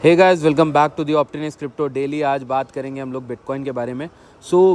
Hey guys, welcome back to the optimist crypto daily. आज बात करेंगे हम लोग बिटकॉइन के बारे में।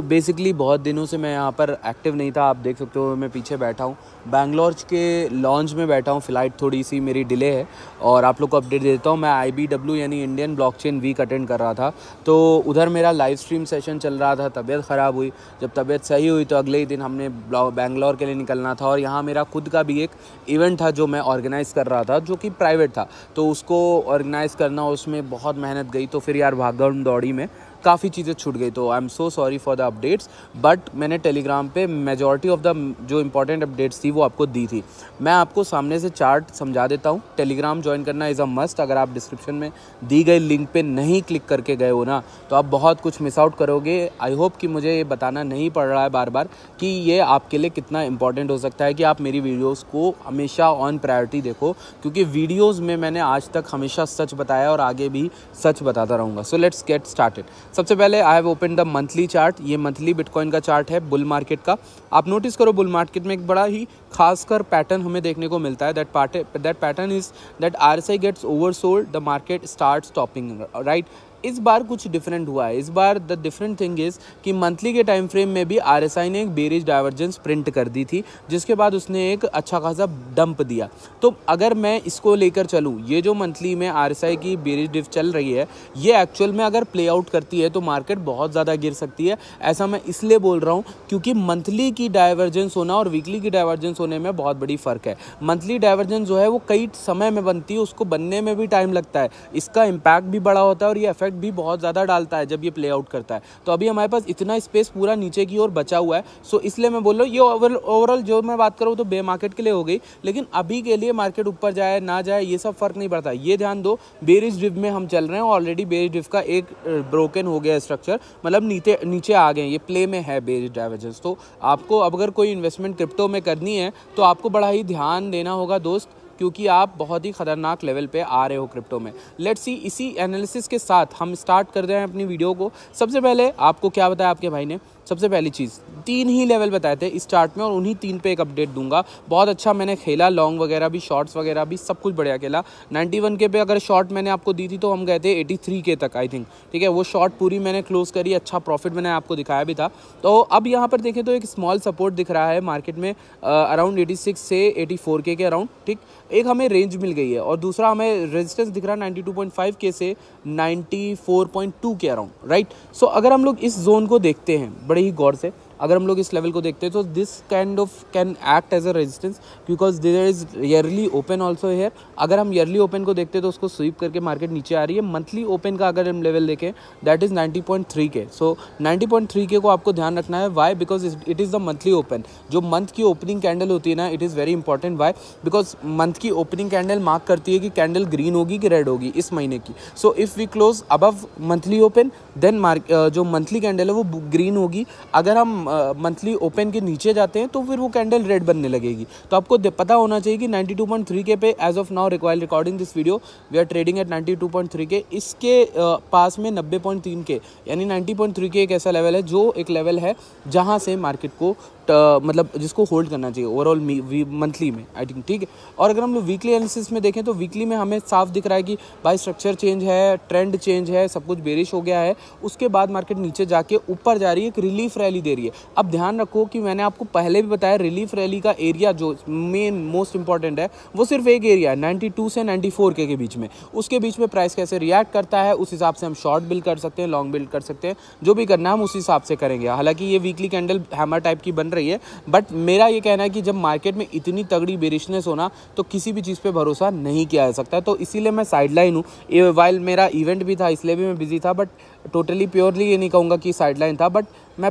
बेसिकली बहुत दिनों से मैं यहाँ पर एक्टिव नहीं था। आप देख सकते हो मैं पीछे बैठा हूँ, बैंगलोर के लॉन्च में बैठा हूँ। फ़्लाइट थोड़ी सी मेरी डिले है और आप लोग को अपडेट देता हूँ। मैं IBW यानी इंडियन ब्लॉकचेन वीक अटेंड कर रहा था, तो उधर मेरा लाइव स्ट्रीम सेशन चल रहा था। तबीयत ख़राब हुई, जब तबीयत सही हुई तो अगले ही दिन हमने बैंगलोर के लिए निकलना था। और यहाँ मेरा खुद का भी एक इवेंट था जो मैं ऑर्गेनाइज़ कर रहा था, जो कि प्राइवेट था, तो उसको ऑर्गेनाइज़ करना उसमें बहुत मेहनत गई। तो फिर यार भागदौड़ दौड़ी में काफ़ी चीज़ें छूट गई। तो I am so sorry for the updates, but मैंने टेलीग्राम पे मेजॉरिटी ऑफ द जो इंपॉर्टेंट अपडेट्स थी वो आपको दी थी। मैं आपको सामने से चार्ट समझा देता हूँ। टेलीग्राम ज्वाइन करना इज़ अ मस्ट। अगर आप डिस्क्रिप्शन में दी गई लिंक पे नहीं क्लिक करके गए हो ना, तो आप बहुत कुछ मिस आउट करोगे। आई होप कि मुझे ये बताना नहीं पड़ रहा है बार बार कि ये आपके लिए कितना इंपॉर्टेंट हो सकता है कि आप मेरी वीडियोज़ को हमेशा ऑन प्रायोरिटी देखो, क्योंकि वीडियोज़ में मैंने आज तक हमेशा सच बताया और आगे भी सच बताता रहूँगा। So let's get started. सबसे पहले I have open the monthly chart. ये मंथली बिटकॉइन का चार्ट है बुल मार्केट का। आप नोटिस करो, बुल मार्केट में एक बड़ा ही खासकर पैटर्न हमें देखने को मिलता है। That pattern is that RSI gets oversold, the market start stopping, right. इस बार कुछ डिफरेंट हुआ है। इस बार द डिफरेंट थिंग इज़ कि मंथली के टाइम फ्रेम में भी RSI ने एक बेरिश डाइवर्जेंस प्रिंट कर दी थी, जिसके बाद उसने एक अच्छा खासा डंप दिया। तो अगर मैं इसको लेकर चलूँ, ये जो मंथली में RSI की बेरिश डिफ चल रही है, ये एक्चुअल में अगर प्ले आउट करती है तो मार्केट बहुत ज़्यादा गिर सकती है। ऐसा मैं इसलिए बोल रहा हूँ क्योंकि मंथली की डाइवर्जेंस होना और वीकली की डाइवर्जेंस होने में बहुत बड़ी फ़र्क है। मंथली डाइवर्जेंस जो है वो कई समय में बनती है, उसको बनने में भी टाइम लगता है, इसका इम्पैक्ट भी बड़ा होता है और ये इफेक्ट भी बहुत ज़्यादा डालता है जब ये प्ले आउट करता है। तो अभी हमारे पास इतना स्पेस पूरा नीचे की ओर बचा हुआ है। सो इसलिए मैं बोल रहा हूँ, ये ओवरऑल जो मैं बात करूँ तो बे मार्केट के लिए हो गई, लेकिन अभी के लिए मार्केट ऊपर जाए ना जाए ये सब फर्क नहीं पड़ता। ये ध्यान दो, बेरिश डिप में हम चल रहे हैं। ऑलरेडी बेरिश डिप का एक ब्रोकन हो गया स्ट्रक्चर, मतलब नीचे आ गए, ये प्ले में है बेरिश डाइवर्जेंस। तो आपको अगर कोई इन्वेस्टमेंट क्रिप्टो में करनी है तो आपको बड़ा ही ध्यान देना होगा दोस्त, क्योंकि आप बहुत ही ख़तरनाक लेवल पे आ रहे हो क्रिप्टो में। लेट्स सी, इसी एनालिसिस के साथ हम स्टार्ट कर रहे हैं अपनी वीडियो को। सबसे पहले आपको क्या बताया आपके भाई ने, सबसे पहली चीज़ 3 ही लेवल बताए थे इस चार्ट में, और उन्हीं 3 पे एक अपडेट दूंगा। बहुत अच्छा मैंने खेला, लॉन्ग वगैरह भी, शॉर्ट्स वगैरह भी, सब कुछ बढ़िया खेला। 91K पे अगर शॉर्ट मैंने आपको दी थी तो हम गए थे 83K तक, आई थिंक, ठीक है। वो शॉर्ट पूरी मैंने क्लोज करी, अच्छा प्रॉफिट मैंने आपको दिखाया भी था। तो अब यहाँ पर देखें तो एक स्मॉल सपोर्ट दिख रहा है मार्केट में, अराउंड 86 से 84K के अराउंड, ठीक। एक हमें रेंज मिल गई है, और दूसरा हमें रेजिस्टेंस दिख रहा है 92.5K से 94.2 के अराउंड, राइट। सो अगर हम लोग इस जोन को देखते हैं बड़े ही गौर से, अगर हम लोग इस लेवल को देखते हैं तो this kind of can act as a resistance, because there is yearly open also here. अगर हम ईयरली ओपन को देखते हैं तो उसको स्वीप करके मार्केट नीचे आ रही है। मंथली ओपन का अगर हम लेवल देखें, that is 90.3K। So 90.3K को आपको ध्यान रखना है। Why? Because it is the monthly open. जो मंथ की ओपनिंग कैंडल होती है ना, it is very important. Why? Because month की ओपनिंग कैंडल मार्क करती है कि कैंडल ग्रीन होगी कि रेड होगी इस महीने की। So if we close above monthly open, then जो मंथली कैंडल है वो ग्रीन होगी। अगर हम मंथली ओपन के नीचे जाते हैं तो फिर वो कैंडल रेड बनने लगेगी। तो आपको पता होना चाहिए कि 92.3K पे as of now recording this video we are trading at 92.3K। इसके पास में 90.3K यानी 90.3K एक ऐसा लेवल है, जो एक लेवल है जहां से मार्केट को मतलब जिसको होल्ड करना चाहिए ओवरऑल मंथली में, आई थिंक, ठीक है। और अगर हम लोग वीकली एनालिसिस में देखें तो वीकली में हमें साफ दिख रहा है कि भाई स्ट्रक्चर चेंज है, ट्रेंड चेंज है, सब कुछ बेरिश हो गया है। उसके बाद मार्केट नीचे जाके ऊपर जा रही है, एक रिलीफ रैली दे रही है। अब ध्यान रखो कि मैंने आपको पहले भी बताया, रिलीफ रैली का एरिया जो मेन मोस्ट इंपॉर्टेंट है वो सिर्फ एक एरिया है, 92 से 94K के बीच में। उसके बीच में प्राइस कैसे रिएक्ट करता है उस हिसाब से हम शॉर्ट बिल्ड कर सकते हैं, लॉन्ग बिल्ड कर सकते हैं, जो भी करना है हम उस हिसाब से करेंगे। हालांकि ये वीकली कैंडल हैमर टाइप की बन रही है, बट मेरा ये कहना है कि जब मार्केट में इतनी तगड़ी बेरिशनेस होना तो किसी भी चीज़ पे भरोसा नहीं किया जा सकता। तो इसीलिए मैं साइडलाइन हूँ। वाइल मेरा इवेंट भी था इसलिए भी मैं बिजी था, बट टोटली प्योरली ये नहीं कहूँगा कि साइडलाइन था। बट मैं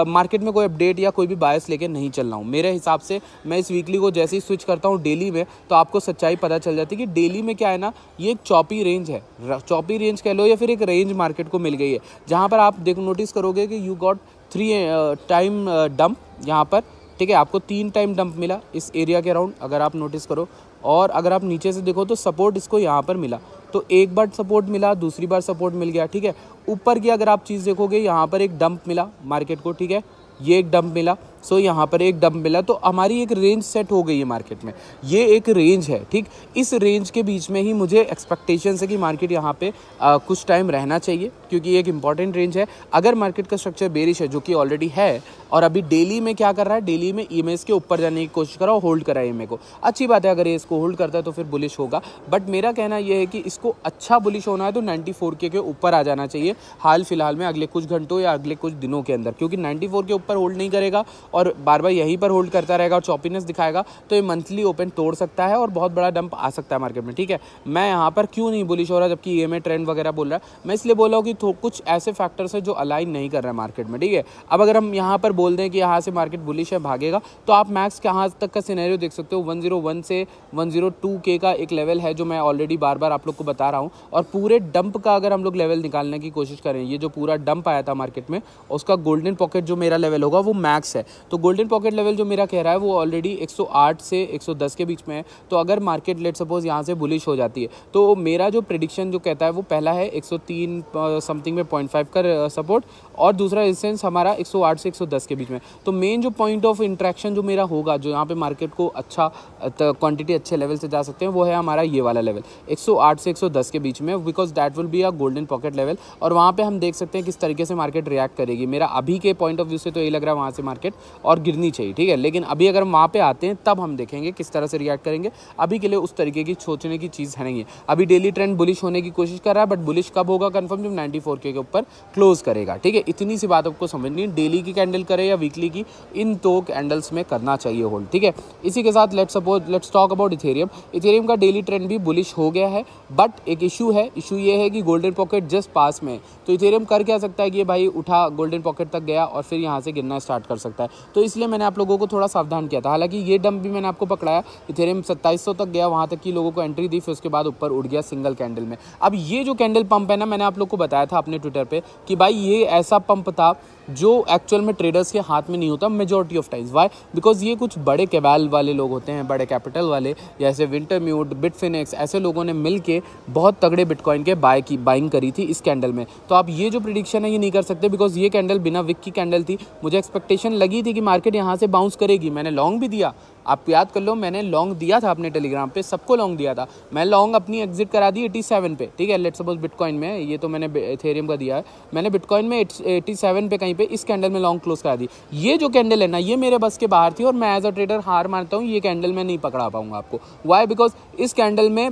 मार्केट में कोई अपडेट या कोई भी बायस लेके नहीं चल रहा हूँ। मेरे हिसाब से मैं इस वीकली को जैसे ही स्विच करता हूँ डेली में, तो आपको सच्चाई पता चल जाती है कि डेली में क्या है ना, ये एक चॉपी रेंज है, चॉपी रेंज कह लो या फिर एक रेंज मार्केट को मिल गई है, जहाँ पर आप नोटिस करोगे कि यू गॉट 3 टाइम डंप यहाँ पर, ठीक है। आपको 3 टाइम डंप मिला इस एरिया के अराउंड, अगर आप नोटिस करो। और अगर आप नीचे से देखो तो सपोर्ट इसको यहाँ पर मिला, तो एक बार सपोर्ट मिला, दूसरी बार सपोर्ट मिल गया, ठीक है। ऊपर की अगर आप चीज़ देखोगे, यहाँ पर एक डंप मिला मार्केट को, ठीक है, ये एक डंप मिला। सो यहाँ पर एक डंप मिला, तो हमारी एक रेंज सेट हो गई है मार्केट में। ये एक रेंज है, ठीक। इस रेंज के बीच में ही मुझे एक्सपेक्टेशन है कि मार्केट यहाँ पे कुछ टाइम रहना चाहिए, क्योंकि ये एक इंपॉर्टेंट रेंज है। अगर मार्केट का स्ट्रक्चर बेरिश है, जो कि ऑलरेडी है, और अभी डेली में क्या कर रहा है, डेली में ईएमएस के ऊपर जाने की कोशिश कर रहा है, होल्ड कर रहा है ईएमए को, अच्छी बात है। अगर ये इसको होल्ड करता है तो फिर बुलिश होगा, बट मेरा कहना यह है कि इसको अच्छा बुलिश होना है तो 94K के ऊपर आ जाना चाहिए हाल फिलहाल में, अगले कुछ घंटों या अगले कुछ दिनों के अंदर। क्योंकि 94 के ऊपर होल्ड नहीं करेगा और बार बार यहीं पर होल्ड करता रहेगा और चॉपीनेस दिखाएगा, तो ये मंथली ओपन तोड़ सकता है और बहुत बड़ा डंप आ सकता है मार्केट में, ठीक है। मैं यहाँ पर क्यों नहीं बुलिश हो रहा, जबकि ईएमए ट्रेंड वगैरह बोल रहा है, मैं इसलिए बोल रहा हूँ कि कुछ ऐसे फैक्टर्स है जो अलाइन नहीं कर रहे हैं मार्केट में, ठीक है। अब अगर हम यहाँ पर बोल दें कि यहाँ से मार्केट बुलिश है, भागेगा, तो आप मैक्स कहाँ तक का सिनेरियो देख सकते हो, 101 से 102K का एक लेवल है, जो मैं ऑलरेडी बार बार आप लोग को बता रहा हूँ। और पूरे डंप का अगर हम लोग लेवल निकालने की कोशिश करें, ये जो पूरा डंप आया था मार्केट में, उसका गोल्डन पॉकेट जो मेरा लेवल होगा वो मैक्स है। तो गोल्डन पॉकेट लेवल जो मेरा कह रहा है वो ऑलरेडी 108 से 110 के बीच में है। तो अगर मार्केट लेट सपोज यहाँ से बुलिश हो जाती है, तो मेरा जो प्रेडिक्शन जो कहता है वो पहला है 103 समथिंग में 0.5 का सपोर्ट, और दूसरा रेजिस्टेंस हमारा 108 से 110 के बीच में। तो मेन जो पॉइंट ऑफ इंट्रैक्शन जो मेरा होगा, जो यहाँ पे मार्केट को अच्छा क्वांटिटी अच्छे लेवल से जा सकते हैं, वो है हमारा ये वाला लेवल 108 से 110 के बीच में, because that will be a golden pocket level. और वहाँ पे हम देख सकते हैं किस तरीके से मार्केट रिएक्ट करेगी। मेरा अभी के पॉइंट ऑफ व्यू से तो यही लग रहा है वहाँ से मार्केट और गिरनी चाहिए, ठीक है। लेकिन अभी अगर हम वहाँ पे आते हैं तब हम देखेंगे किस तरह से रिएक्ट करेंगे। अभी के लिए उस तरीके की सोचने की चीज़ है नहीं है। अभी डेली ट्रेंड बुलिश होने की कोशिश कर रहा है, बट बुलिश कब होगा कंफर्म, जब 94K के ऊपर क्लोज करेगा, ठीक है। इतनी सी बात आपको समझनी है, डेली की कैंडल करे या वीकली की, इन दो कैंडल्स में करना चाहिए होल्ड, ठीक है। इसी के साथ लेट्स टॉक अबाउट इथेरियम का डेली ट्रेंड भी बुलिश हो गया है, बट एक इशू ये है कि गोल्डन पॉकेट जस्ट पास में है। तो इथेरियम कर क्या सकता है कि भाई उठा गोल्डन पॉकेट तक गया और फिर यहाँ से गिरना स्टार्ट कर सकता है। तो इसलिए मैंने आप लोगों को थोड़ा सावधान किया था। हालांकि ये डंप भी मैंने आपको पकड़ाया, इथेरियम 2700 तक गया, वहाँ तक की लोगों को एंट्री दी, फिर उसके बाद ऊपर उड़ गया सिंगल कैंडल में। अब ये जो कैंडल पंप है ना, मैंने आप लोग को बताया था अपने ट्विटर पे कि भाई ये ऐसा पंप था जो एक्चुअल में ट्रेडर्स के हाथ में नहीं होता majority of times. Why? Because ये कुछ बड़े कैबाल वाले लोग होते हैं, बड़े कैपिटल वाले, जैसे विंटरम्यूट, बिटफिनिक्स, ऐसे लोगों ने मिलके बहुत तगड़े बिटकॉइन के बाइंग करी थी इस कैंडल में। तो आप ये जो प्रेडिक्शन है ये नहीं कर सकते, बिकॉज ये कैंडल बिना विक की कैंडल थी। मुझे एक्सपेक्टेशन लगी थी कि मार्केट यहाँ से बाउंस करेगी, मैंने लॉन्ग भी दिया, आप याद कर लो, मैंने लॉन्ग दिया था अपने टेलीग्राम पे, सबको लॉन्ग दिया था। मैं लॉन्ग अपनी एग्जिट करा दी 87 पे, ठीक है। लेट्स सपोज बिटकॉइन में, ये तो मैंने इथेरियम का दिया है, मैंने बिटकॉइन में 87 पे कहीं पे इस कैंडल में लॉन्ग क्लोज करा दी। ये जो कैंडल है ना, ये मेरे बस के बाहर थी और मैं एज अ ट्रेडर हार मानता हूँ, ये कैंडल मैं नहीं पकड़ा पाऊंगा आपको। वाई? बिकॉज इस कैंडल में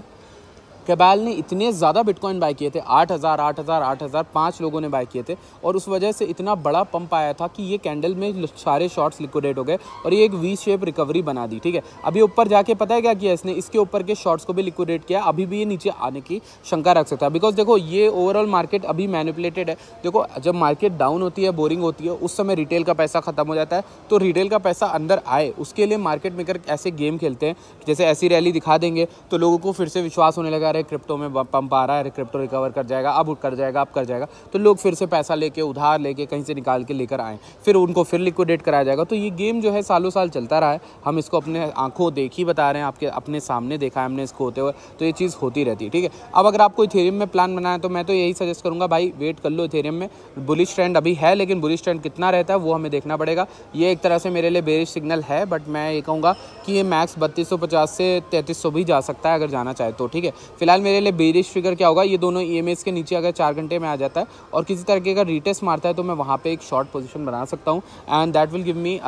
कैबाल ने इतने ज़्यादा बिटकॉइन बाय किए थे, 8,000 5 लोगों ने बाय किए थे, और उस वजह से इतना बड़ा पंप आया था कि ये कैंडल में सारे शॉर्ट्स लिक्विडेट हो गए और ये एक वी शेप रिकवरी बना दी, ठीक है। अभी ऊपर जाके पता है क्या किया इसने, इसके ऊपर के शॉर्ट्स को भी लिक्विडेट किया। अभी भी ये नीचे आने की शंका रख सकता है, बिकॉज देखो ये ओवरऑल मार्केट अभी मैनिपुलेटेड है। देखो जब मार्केट डाउन होती है, बोरिंग होती है, उस समय रिटेल का पैसा खत्म हो जाता है, तो रिटेल का पैसा अंदर आए उसके लिए मार्केट मेकर ऐसे गेम खेलते हैं, जैसे ऐसी रैली दिखा देंगे तो लोगों को फिर से विश्वास होने लगा, क्रिप्टो में पंप आ रहा है, क्रिप्टो रिकवर कर जाएगा, अब कर जाएगा, तो लोग फिर से पैसा लेके, उधार लेके, कहीं से निकाल के लेकर आए, फिर उनको फिर लिक्विडेट कराया जाएगा। तो ये गेम जो है सालों साल चलता रहा है, हम इसको अपने आंखों देख ही बता रहे हैं, आपके अपने सामने देखा है हमने इसको होते हुए, तो ये चीज़ होती रहती है, ठीक है। अब अगर आपको इथेरियम में प्लान बनाना है तो मैं तो यही सजेस्ट करूंगा, भाई वेट कर लो। इथेरियम में बुलिश ट्रेंड अभी है, लेकिन बुलिश ट्रेंड कितना रहता है वो हमें देखना पड़ेगा। ये एक तरह से मेरे लिए बेरिश सिग्नल है, बट मैं ये कहूँगा कि ये मैक्स 3250 से 3300 भी जा सकता है अगर जाना चाहे तो, ठीक है। फिलहाल मेरे लिए बेरिश फिगर क्या होगा, ये दोनों ईएमएस के नीचे अगर 4 घंटे में आ जाता है और किसी तरीके का रीटेस्ट मारता है, तो मैं वहाँ पे एक शॉर्ट पोजीशन बना सकता हूँ, and that will give me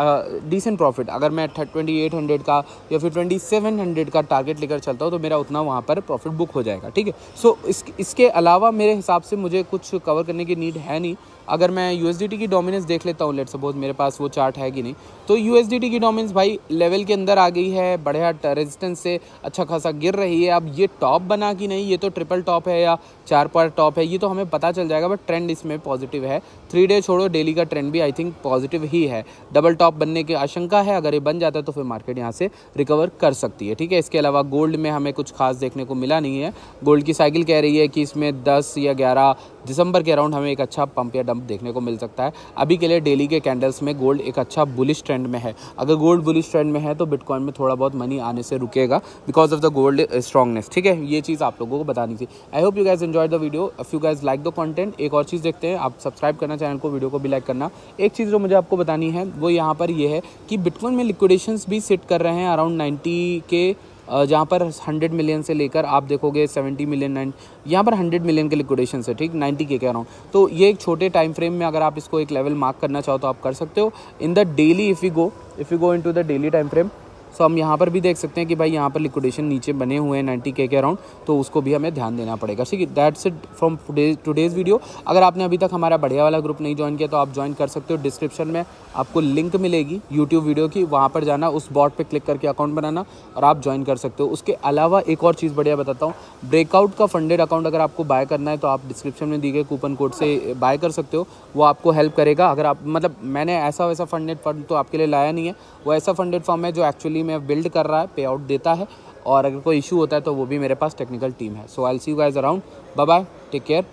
decent profit. अगर मैं 2800 का या फिर 2700 का टारगेट लेकर चलता हूँ तो मेरा उतना वहाँ पर प्रॉफिट बुक हो जाएगा, ठीक है। सो इसके अलावा मेरे हिसाब से मुझे कुछ कवर करने की नीड है नहीं। अगर मैं यूएसडीटी की डोमिनेंस देख लेता हूँ, लेट्स सपोज मेरे पास वो चार्ट है कि नहीं, तो यूएसडीटी की डोमिनेंस भाई लेवल के अंदर आ गई है, बढ़िया रेजिस्टेंस से अच्छा खासा गिर रही है। अब ये टॉप बना कि नहीं, ये तो ट्रिपल टॉप है या 4 पर टॉप है, ये तो हमें पता चल जाएगा, बट ट्रेंड इसमें पॉजिटिव है। 3 डे छोड़ो, डेली का ट्रेंड भी आई थिंक पॉजिटिव ही है। डबल टॉप बनने की आशंका है, अगर ये बन जाता है तो फिर मार्केट यहाँ से रिकवर कर सकती है, ठीक है। इसके अलावा गोल्ड में हमें कुछ खास देखने को मिला नहीं है। गोल्ड की साइकिल कह रही है कि इसमें 10 या 11 दिसंबर के अराउंड हमें एक अच्छा पंप या डंप देखने को मिल सकता है। अभी के लिए डेली के कैंडल्स में गोल्ड एक अच्छा बुलिश ट्रेंड में है। अगर गोल्ड बुलिश ट्रेंड में है तो बिटकॉइन में थोड़ा बहुत मनी आने से रुकेगा because of the gold strongness. ठीक है, ये चीज़ आप लोगों को बतानी थी। I hope you guys enjoy the video. If you guys like the content, एक और चीज़ देखते हैं, आप सब्सक्राइब करना चैनल को, वीडियो को भी लाइक करना। एक चीज़ जो मुझे आपको बतानी है वो यहाँ पर ये है कि बिटकॉइन में लिक्विडेशंस भी सिट कर रहे हैं अराउंड 90 के, जहाँ पर 100 मिलियन से लेकर आप देखोगे 70 मिलियन, यहाँ पर 100 मिलियन के लिक्विडेशन है। ठीक, 90 के अराउंड। तो ये एक छोटे टाइम फ्रेम में अगर आप इसको एक लेवल मार्क करना चाहो तो आप कर सकते हो। In the daily if you go into the daily time frame, so हम यहाँ पर भी देख सकते हैं कि भाई यहाँ पर लिक्विडेशन नीचे बने हुए हैं 90 के अराउंड, तो उसको भी हमें ध्यान देना पड़ेगा। ठीक है, that's it from today's video. अगर आपने अभी तक हमारा बढ़िया वाला ग्रुप नहीं ज्वाइन किया तो आप ज्वाइन कर सकते हो। डिस्क्रिप्शन में आपको लिंक मिलेगी यूट्यूब वीडियो की, वहाँ पर जाना, उस बॉट पे क्लिक करके अकाउंट बनाना और आप ज्वाइन कर सकते हो। उसके अलावा एक और चीज़ बढ़िया बताता हूँ, ब्रेकआउट का फंडेड अकाउंट अगर आपको बाय करना है तो आप डिस्क्रिप्शन में दी गए कूपन कोड से बाय कर सकते हो। वो आपको हेल्प करेगा। अगर आप मतलब मैंने ऐसा वैसा फंडेड फंड तो आपके लिए लाया नहीं है, वो ऐसा फंडेड फॉर्म है जो एक्चुअली में बिल्ड कर रहा है, पे आउट देता है, और अगर कोई इशू होता है तो वो भी मेरे पास टेक्निकल टीम है। So I will see you guys around. Bye bye, take care.